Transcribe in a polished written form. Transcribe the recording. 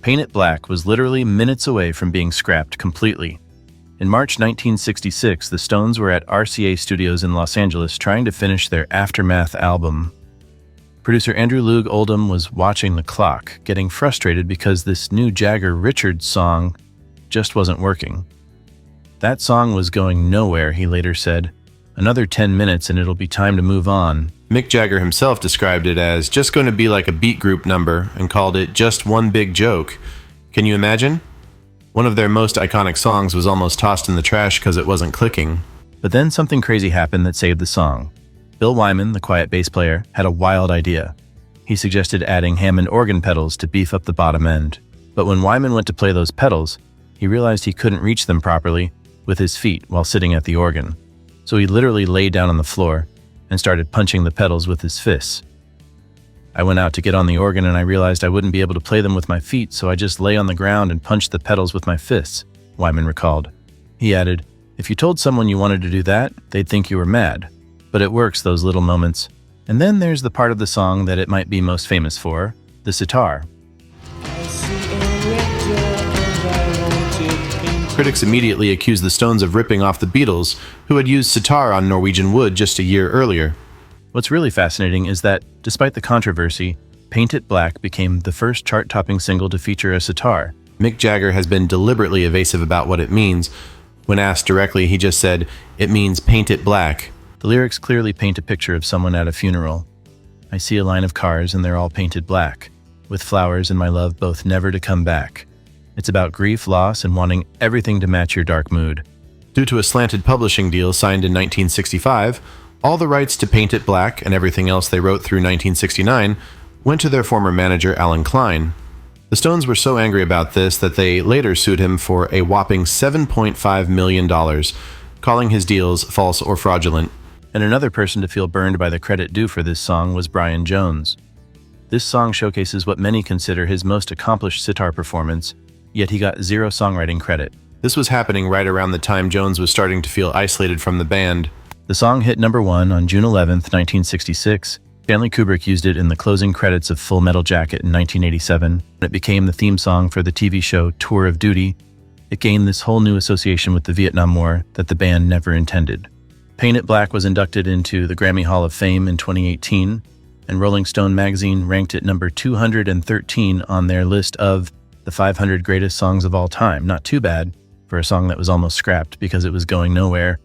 Paint It Black was literally minutes away from being scrapped completely. In March 1966, the Stones were at RCA Studios in Los Angeles trying to finish their Aftermath album. Producer Andrew Loog Oldham was watching the clock, getting frustrated because this new Jagger Richards song just wasn't working. That song was going nowhere, he later said. Another 10 minutes and it'll be time to move on. Mick Jagger himself described it as just going to be like a beat group number and called it just one big joke. Can you imagine? One of their most iconic songs was almost tossed in the trash because it wasn't clicking. But then something crazy happened that saved the song. Bill Wyman, the quiet bass player, had a wild idea. He suggested adding Hammond organ pedals to beef up the bottom end. But when Wyman went to play those pedals, he realized he couldn't reach them properly with his feet while sitting at the organ. So he literally lay down on the floor and started punching the pedals with his fists. I went out to get on the organ and I realized I wouldn't be able to play them with my feet, so I just lay on the ground and punched the pedals with my fists, Wyman recalled. He added, "If you told someone you wanted to do that, they'd think you were mad. But it works, those little moments." And then there's the part of the song that it might be most famous for, the sitar. Critics immediately accused the Stones of ripping off the Beatles, who had used sitar on Norwegian Wood just a year earlier. What's really fascinating is that, despite the controversy, Paint It Black became the first chart-topping single to feature a sitar. Mick Jagger has been deliberately evasive about what it means. When asked directly, he just said, "It means paint it black." The lyrics clearly paint a picture of someone at a funeral. I see a line of cars and they're all painted black, with flowers and my love both never to come back. It's about grief, loss, and wanting everything to match your dark mood. Due to a slanted publishing deal signed in 1965, all the rights to Paint It Black and everything else they wrote through 1969 went to their former manager, Alan Klein. The Stones were so angry about this that they later sued him for a whopping $7.5 million, calling his deals false or fraudulent. And another person to feel burned by the credit due for this song was Brian Jones. This song showcases what many consider his most accomplished sitar performance, yet he got zero songwriting credit. This was happening right around the time Jones was starting to feel isolated from the band. The song hit #1 on June 11, 1966. Stanley Kubrick used it in the closing credits of Full Metal Jacket in 1987. It became the theme song for the TV show Tour of Duty. It gained this whole new association with the Vietnam War that the band never intended. Paint It Black was inducted into the Grammy Hall of Fame in 2018, and Rolling Stone magazine ranked it number 213 on their list of the 500 greatest songs of all time. Not too bad for a song that was almost scrapped because it was going nowhere.